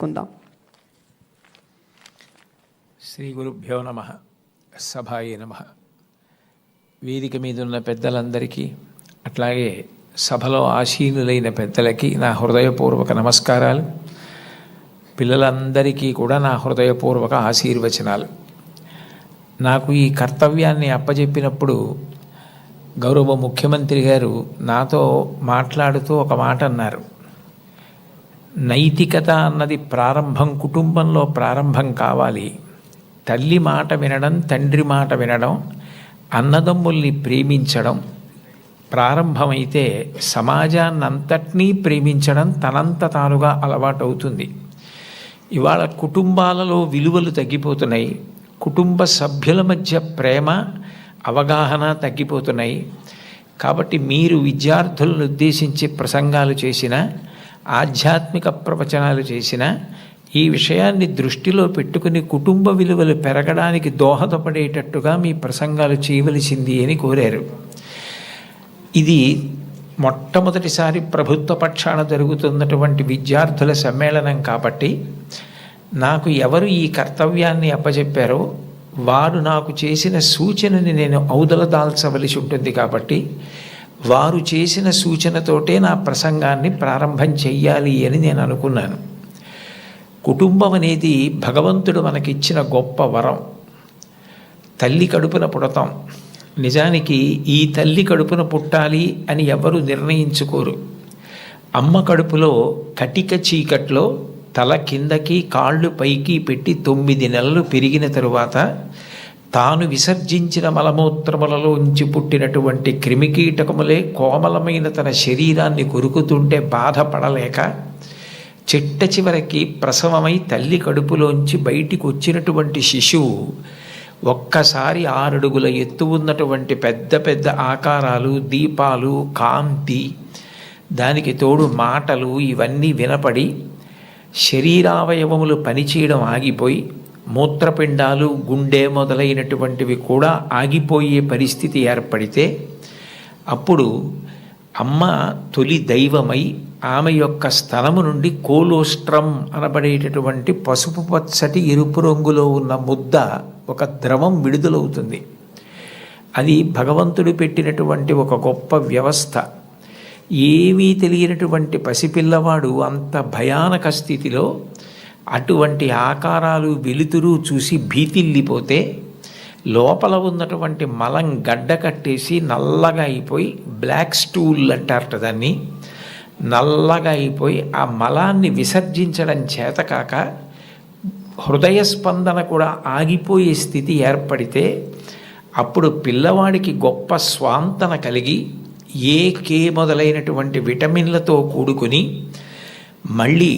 కుందాం. శ్రీ గురుభ్యో నమ. సభాయే నమ. వేదిక మీద ఉన్న పెద్దలందరికీ, అట్లాగే సభలో ఆసీనులైన పెద్దలకి నా హృదయపూర్వక నమస్కారాలు. పిల్లలందరికీ కూడా నా హృదయపూర్వక ఆశీర్వచనాలు. నాకు ఈ కర్తవ్యాన్ని అప్పచెప్పినప్పుడు గౌరవ ముఖ్యమంత్రి గారు నాతో మాట్లాడుతూ ఒక మాట అన్నారు. నైతికత అన్నది ప్రారంభం కుటుంబంలో ప్రారంభం కావాలి. తల్లి మాట వినడం, తండ్రి మాట వినడం, అన్నదమ్ముల్ని ప్రేమించడం ప్రారంభమైతే సమాజాన్నంతటినీ ప్రేమించడం తనంత తానుగా అలవాటవుతుంది. ఇవాళ కుటుంబాలలో విలువలు తగ్గిపోతున్నాయి. కుటుంబ సభ్యుల మధ్య ప్రేమ, అవగాహన తగ్గిపోతున్నాయి. కాబట్టి మీరు విద్యార్థులను ఉద్దేశించి ప్రసంగాలు చేసిన, ఆధ్యాత్మిక ప్రవచనాలు చేసిన ఈ విషయాన్ని దృష్టిలో పెట్టుకుని కుటుంబ విలువలు పెరగడానికి దోహదపడేటట్టుగా మీ ప్రసంగాలు చేయవలసింది అని కోరారు. ఇది మొట్టమొదటిసారి ప్రభుత్వ పక్షాన జరుగుతున్నటువంటి విద్యార్థుల సమ్మేళనం కాబట్టి నాకు ఎవరు ఈ కర్తవ్యాన్ని అప్పచెప్పారో వారు నాకు చేసిన సూచనని నేను ఔదల దాల్చవలసి ఉంటుంది. కాబట్టి వారు చేసిన సూచనతోటే నా ప్రసంగాన్ని ప్రారంభం చెయ్యాలి అని నేను అనుకున్నాను. కుటుంబం అనేది భగవంతుడు మనకిచ్చిన గొప్ప వరం. తల్లి కడుపున పుడతాం. నిజానికి ఈ తల్లి కడుపున పుట్టాలి అని ఎవరు నిర్ణయించుకోరు. అమ్మ కడుపులో కటిక చీకట్లో తల కిందకి కాళ్ళు పైకి పెట్టి 9 నెలలు పెరిగిన తరువాత తాను విసర్జించిన మలమూత్రములలో ఉంచి పుట్టినటువంటి క్రిమికీటకములే కోమలమైన తన శరీరాన్ని కొరుకుతుంటే బాధపడలేక చిట్ట చివరికి ప్రసవమై తల్లి కడుపులోంచి బయటికి వచ్చినటువంటి శిశువు ఒక్కసారి 6 అడుగుల ఎత్తు ఉన్నటువంటి పెద్ద పెద్ద ఆకారాలు, దీపాలు, కాంతి, దానికి తోడు మాటలు ఇవన్నీ వినపడి శరీరావయవములు పనిచేయడం ఆగిపోయి మూత్రపిండాలు, గుండె మొదలైనటువంటివి కూడా ఆగిపోయే పరిస్థితి ఏర్పడితే అప్పుడు అమ్మ తొలి దైవమై ఆమె యొక్క స్థలము నుండి కోలోస్ట్రమ్ అనబడేటటువంటి పసుపు పచ్చటి ఎరుపు రంగులో ఉన్న ముద్ద, ఒక ద్రవం విడుదలవుతుంది. అది భగవంతుడు పెట్టినటువంటి ఒక గొప్ప వ్యవస్థ. ఏమీ తెలియనటువంటి పసిపిల్లవాడు అంత భయానక స్థితిలో అటువంటి ఆకారాలు, వెలుతురు చూసి భీతిల్లిపోతే లోపల ఉన్నటువంటి మలం గడ్డ కట్టేసి నల్లగా అయిపోయి, బ్లాక్ స్టూల్ అంటారట దాన్ని, నల్లగా అయిపోయి ఆ మలాన్ని విసర్జించడం చేతకాక హృదయ స్పందన కూడా ఆగిపోయే స్థితి ఏర్పడితే అప్పుడు పిల్లవాడికి గొప్ప స్వాంతన కలిగి కే మొదలైనటువంటి విటమిన్లతో కూడుకుని మళ్ళీ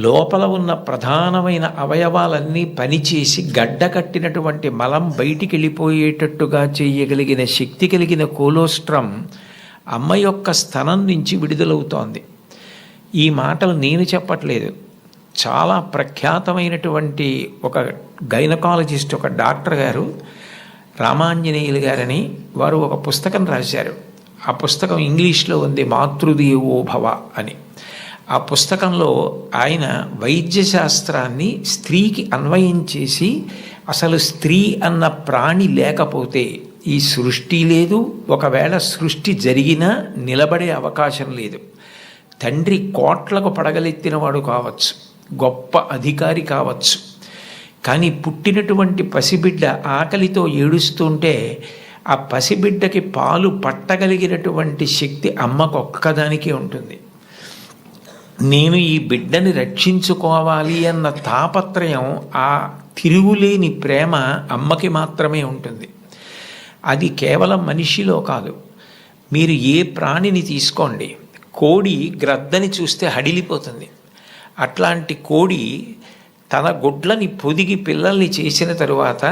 లోపల ఉన్న ప్రధానమైన అవయవాలన్నీ పనిచేసి గడ్డ కట్టినటువంటి మలం బయటికి వెళ్ళిపోయేటట్టుగా చేయగలిగిన శక్తి కలిగిన కోలోస్ట్రమ్ అమ్మ యొక్క స్థనం నుంచి విడుదలవుతోంది. ఈ మాటలు నేను చెప్పట్లేదు. చాలా ప్రఖ్యాతమైనటువంటి ఒక గైనకాలజిస్ట్, ఒక డాక్టర్ గారు, రామాంజనేయులు గారని, వారు ఒక పుస్తకం రాశారు. ఆ పుస్తకం ఇంగ్లీష్లో ఉంది, మాతృదేవో భవ అని. ఆ పుస్తకంలో ఆయన వైద్యశాస్త్రాన్ని స్త్రీకి అన్వయం చేసి అసలు స్త్రీ అన్న ప్రాణి లేకపోతే ఈ సృష్టి లేదు, ఒకవేళ సృష్టి జరిగినా నిలబడే అవకాశం లేదు. తండ్రి కోట్లకు పడగలెత్తినవాడు కావచ్చు, గొప్ప అధికారి కావచ్చు, కానీ పుట్టినటువంటి పసిబిడ్డ ఆకలితో ఏడుస్తుంటే ఆ పసిబిడ్డకి పాలు పట్టగలిగినటువంటి శక్తి అమ్మకు ఒక్కదానికే ఉంటుంది. నేను ఈ బిడ్డని రక్షించుకోవాలి అన్న తాపత్రయం, ఆ తిరుగులేని ప్రేమ అమ్మకి మాత్రమే ఉంటుంది. అది కేవలం మనిషిలో కాదు. మీరు ఏ ప్రాణిని తీసుకోండి, కోడి గ్రద్దని చూస్తే హడిలిపోతుంది. అట్లాంటి కోడి తన గుడ్లని పొదిగి పిల్లల్ని చేసిన తరువాత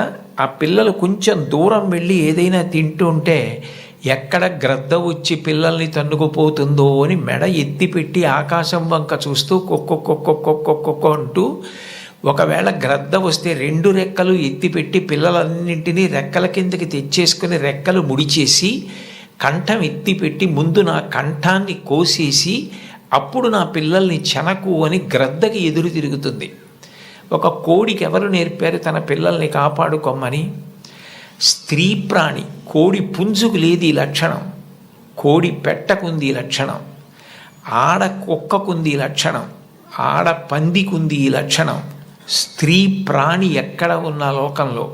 ఆ పిల్లలు కొంచెం దూరం వెళ్ళి ఏదైనా తింటూ ఉంటే ఎక్కడ గ్రద్ద వచ్చి పిల్లల్ని తన్నుకుపోతుందో అని మెడ ఎత్తిపెట్టి ఆకాశం వంక చూస్తూ కొక్కొక్కొక్కొక్కొక్కొక్కొ అంటూ, ఒకవేళ గ్రద్ద వస్తే 2 రెక్కలు ఎత్తిపెట్టి పిల్లలన్నింటినీ రెక్కల కిందకి తెచ్చేసుకుని రెక్కలు ముడిచేసి కంఠం ఎత్తిపెట్టి ముందు నా కంఠాన్ని కోసేసి అప్పుడు నా పిల్లల్ని చెనకు అని గ్రద్దకి ఎదురు తిరుగుతుంది. ఒక కోడికి ఎవరు నేర్పారు తన పిల్లల్ని కాపాడుకోమని? స్త్రీ ప్రాణి. కోడి పుంజుకు లేదు ఈ లక్షణం, కోడి పెట్టకుంది ఈ లక్షణం, ఆడ కుక్కకుంది ఈ లక్షణం, ఆడ పందికుంది ఈ లక్షణం. స్త్రీ ప్రాణి ఎక్కడ ఉన్న లోకంలో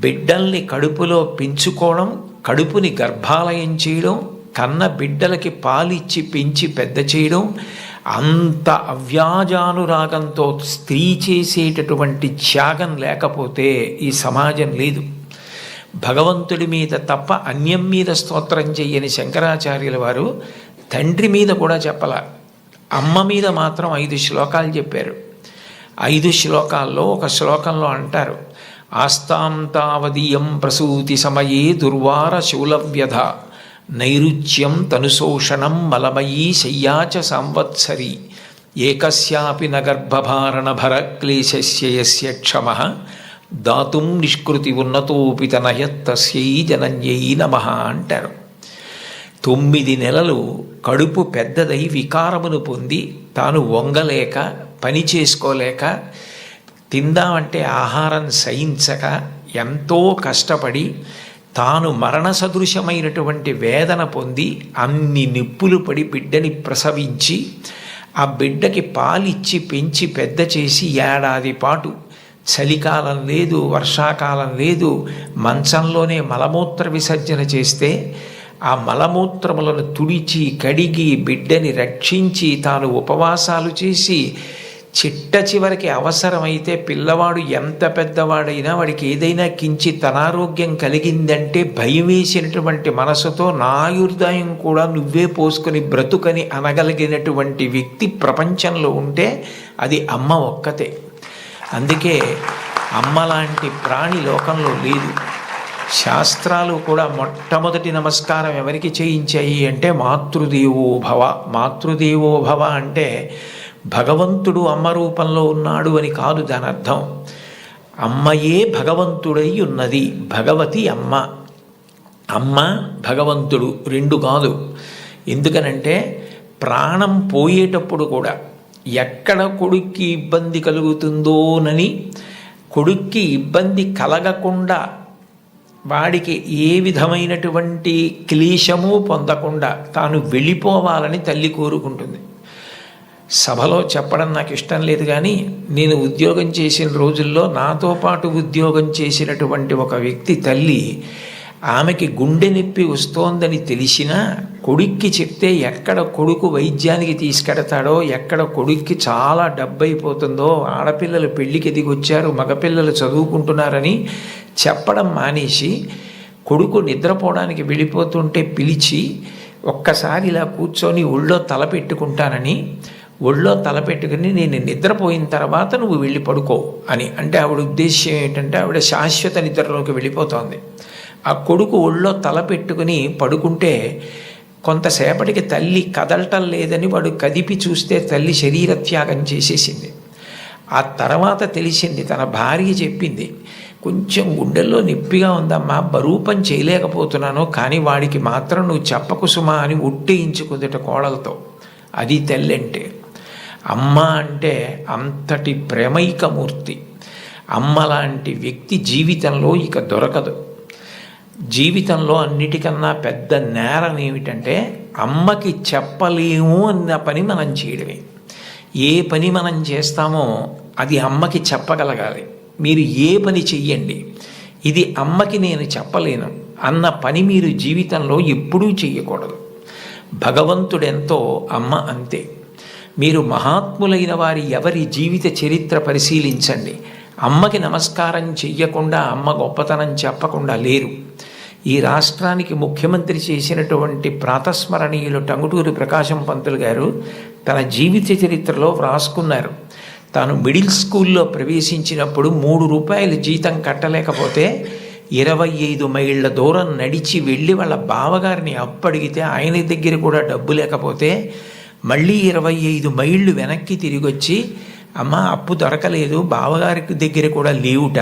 బిడ్డల్ని కడుపులో పెంచుకోవడం, కడుపుని గర్భాలయం చేయడం, కన్న బిడ్డలకి పాలిచ్చి పెంచి పెద్ద చేయడం, అంత అవ్యాజానురాగంతో స్త్రీ చేసేటటువంటి త్యాగం లేకపోతే ఈ సమాజం లేదు. భగవంతుడి మీద తప్ప అన్యం మీద స్తోత్రం చెయ్యని శంకరాచార్యుల వారు తండ్రి మీద కూడా చెప్పల, అమ్మ మీద మాత్రం 5 శ్లోకాలు చెప్పారు. 5 శ్లోకాల్లో ఒక శ్లోకంలో అంటారు, ఆస్తాం తావదీయం ప్రసూతి సమయే దుర్వార శూలవ్యధ నైరుచ్యం తనుశోషణం మలమయీ శయ్యాచ సంవత్సరి ఏకస్యాపి నగర్భభారణ భరక్లేశస్య యస్య క్షమః దాతుం నిష్కృతి ఉన్నతోపి తనయత్తస్యై జనన్యై నమః అంటారు. 9 నెలలు కడుపు పెద్దదై వికారమును పొంది తాను వంగలేక పని చేసుకోలేక తిందామంటే ఆహారం సహించక ఎంతో కష్టపడి తాను మరణ సదృశమైనటువంటి వేదన పొంది అన్ని నిప్పులు పడి బిడ్డని ప్రసవించి ఆ బిడ్డకి పాలిచ్చి పెంచి పెద్ద చేసి ఏడాది పాటు చలికాలం లేదు, వర్షాకాలం లేదు, మంచంలోనే మలమూత్ర విసర్జన చేస్తే ఆ మలమూత్రములను తుడిచి కడిగి బిడ్డని రక్షించి తాను ఉపవాసాలు చేసి చిట్ట చివరికి అవసరమైతే పిల్లవాడు ఎంత పెద్దవాడైనా వాడికి ఏదైనా కించిత్ అనారోగ్యం కలిగిందంటే భయం వేసినటువంటి మనసుతో నా ఆయుర్దాయం కూడా నువ్వే పోసుకొని బ్రతుకని అనగలిగినటువంటి వ్యక్తి ప్రపంచంలో ఉంటే అది అమ్మ ఒక్కతే. అందుకే అమ్మ లాంటి ప్రాణి లోకంలో లేదు. శాస్త్రాలు కూడా మొట్టమొదటి నమస్కారం ఎవరికి చేయించాయి అంటే మాతృదేవో భవ. మాతృదేవో భవ అంటే భగవంతుడు అమ్మ రూపంలో ఉన్నాడు అని కాదు దాని అర్థం. అమ్మయే భగవంతుడై ఉన్నది, భగవతి అమ్మ. అమ్మ భగవంతుడు 2 కాదు. ఎందుకనంటే ప్రాణం పోయేటప్పుడు కూడా ఎక్కడ కొడుక్కి ఇబ్బంది కలుగుతుందోనని కొడుక్కి ఇబ్బంది కలగకుండా వాడికి ఏ విధమైనటువంటి క్లేశము పొందకుండా తాను వెళ్ళిపోవాలని తల్లి కోరుకుంటుంది. సభలో చెప్పడం నాకు ఇష్టం లేదు, కానీ నేను ఉద్యోగం చేసిన రోజుల్లో నాతో పాటు ఉద్యోగం చేసినటువంటి ఒక వ్యక్తి తల్లి, ఆమెకి గుండె నొప్పి వస్తోందని తెలిసినా కొడుక్కి చెప్తే ఎక్కడ కొడుకు వైద్యానికి తీసుకెడతాడో, ఎక్కడ కొడుక్కి చాలా డబ్బైపోతుందో, ఆడపిల్లలు పెళ్ళికి ఎదిగొచ్చారు, మగపిల్లలు చదువుకుంటున్నారని చెప్పడం మానేసి కొడుకు నిద్రపోవడానికి వెళ్ళిపోతుంటే పిలిచి ఒక్కసారి ఇలా కూర్చొని ఒళ్ళో తలపెట్టుకుంటానని, ఒళ్ళో తలపెట్టుకుని నేను నిద్రపోయిన తర్వాత నువ్వు వెళ్ళి పడుకో అని అంటే ఆవిడ ఉద్దేశ్యం ఏంటంటే ఆవిడ శాశ్వత నిద్రలోకి వెళ్ళిపోతోంది. ఆ కొడుకు ఒళ్ళో తలపెట్టుకుని పడుకుంటే కొంతసేపటికి తల్లి కదలటం లేదని వాడు కదిపి చూస్తే తల్లి శరీర త్యాగం చేసేసింది. ఆ తర్వాత తెలిసింది, తన భార్య చెప్పింది, కొంచెం గుండెల్లో నొప్పిగా ఉందమ్మా, బరువు పని చేయలేకపోతున్నాను, కానీ వాడికి మాత్రం నువ్వు చెప్పకు సుమా అని ఒట్టేయించుకుందట కోడలతో. అది తల్లి అంటే. అమ్మ అంటే అంతటి ప్రేమైకమూర్తి. అమ్మ లాంటి వ్యక్తి జీవితంలో ఇక దొరకదు. జీవితంలో అన్నిటికన్నా పెద్ద నేరం ఏమిటంటే అమ్మకి చెప్పలేము అన్న పని మనం చేయడమే. ఏ పని మనం చేస్తామో అది అమ్మకి చెప్పగలగాలి. మీరు ఏ పని చెయ్యండి, ఇది అమ్మకి నేను చెప్పలేను అన్న పని మీరు జీవితంలో ఎప్పుడూ చెయ్యకూడదు. భగవంతుడెంతో అమ్మ అంతే. మీరు మహాత్ములైన వారి ఎవరి జీవిత చరిత్ర పరిశీలించండి. అమ్మకి నమస్కారం చెయ్యకుండా, అమ్మ గొప్పతనం చెప్పకుండా లేరు. ఈ రాష్ట్రానికి ముఖ్యమంత్రి చేసినటువంటి ప్రాతస్మరణీయులు టంగుటూరి ప్రకాశం పంతులు గారు తన జీవిత చరిత్రలో వ్రాసుకున్నారు. తాను మిడిల్ స్కూల్లో ప్రవేశించినప్పుడు 3 రూపాయలు జీతం కట్టలేకపోతే 25 మైళ్ళ దూరం నడిచి వెళ్ళి వాళ్ళ బావగారిని అప్పడిగితే ఆయన దగ్గర కూడా డబ్బు లేకపోతే మళ్ళీ 25 మైళ్ళు వెనక్కి తిరిగి వచ్చి, అమ్మ అప్పు దొరకలేదు, బావగారికి దగ్గర కూడా లేవుట,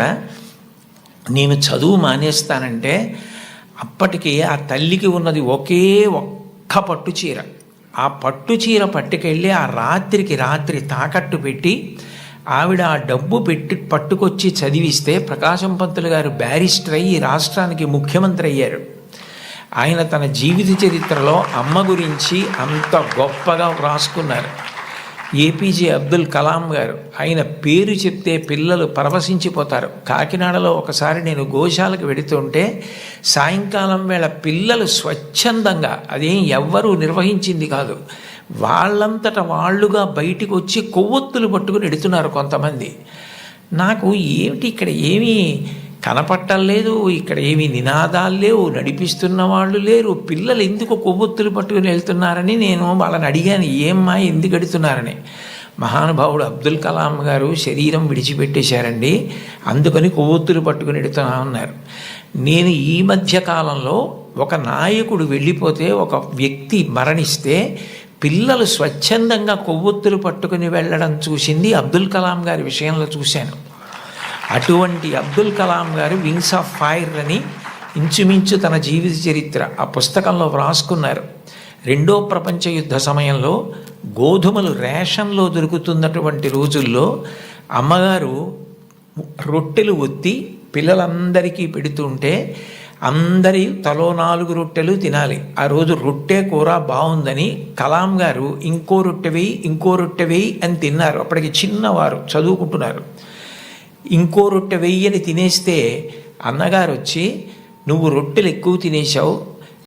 నేను చదువు మానేస్తానంటే అప్పటికి ఆ తల్లికి ఉన్నది ఒకే ఒక్క పట్టు చీర. ఆ పట్టు చీర పట్టుకెళ్ళి ఆ రాత్రికి రాత్రి తాకట్టు పెట్టి ఆవిడ ఆ డబ్బు పట్టుకొచ్చి చదివిస్తే ప్రకాశం పంతులు గారు బ్యారిస్టర్ అయ్యి రాష్ట్రానికి ముఖ్యమంత్రి అయ్యారు. ఆయన తన జీవిత చరిత్రలో అమ్మ గురించి అంత గొప్పగా వ్రాసుకున్నారు. ఏపీజే అబ్దుల్ కలాం గారు, ఆయన పేరు చెప్తే పిల్లలు పరవశించిపోతారు. కాకినాడలో ఒకసారి నేను గోశాలకు వెడుతుంటే సాయంకాలం వేళ పిల్లలు స్వచ్ఛందంగా, అదేం ఎవ్వరూ నిర్వహించింది కాదు, వాళ్ళంతట వాళ్ళుగా బయటికి వచ్చి కొవ్వొత్తులు పట్టుకుని ఎడుతున్నారు కొంతమంది. నాకు ఏమిటి ఇక్కడ ఏమీ కనపట్టలేదు, ఇక్కడ ఏమీ నినాదాలు లేవు, నడిపిస్తున్న వాళ్ళు లేరు, పిల్లలు ఎందుకు కొవ్వొత్తులు పట్టుకుని వెళ్తున్నారని నేను వాళ్ళని అడిగాను, ఏమ్మా ఎందుకు ఎడుతున్నారని. మహానుభావుడు అబ్దుల్ కలాం గారు శరీరం విడిచిపెట్టేశారండి, అందుకని కొవ్వొత్తులు పట్టుకుని ఎడుతున్నా ఉన్నారు. నేను ఈ మధ్య కాలంలో ఒక నాయకుడు వెళ్ళిపోతే, ఒక వ్యక్తి మరణిస్తే పిల్లలు స్వచ్ఛందంగా కొవ్వొత్తులు పట్టుకుని వెళ్ళడం చూసింది అబ్దుల్ కలాం గారి విషయంలో చూశాను. అటువంటి అబ్దుల్ కలాం గారు వింగ్స్ ఆఫ్ ఫైర్ అని ఇంచుమించు తన జీవిత చరిత్ర ఆ పుస్తకంలో వ్రాసుకున్నారు. 2వ ప్రపంచ యుద్ధ సమయంలో గోధుమలు రేషన్లో దొరుకుతున్నటువంటి రోజుల్లో అమ్మగారు రొట్టెలు ఒత్తి పిల్లలందరికీ పెడుతుంటే అందరి తలో 4 రొట్టెలు తినాలి. ఆ రోజు రొట్టె కూర బాగుందని కలాం గారు ఇంకో రొట్టె వేయి అని తిన్నారు. అప్పటికి చిన్నవారు చదువుకుంటున్నారు. ఇంకో రొట్టె వెయ్యని తినేస్తే అన్నగారు వచ్చి, నువ్వు రొట్టెలు ఎక్కువ తినేశావు,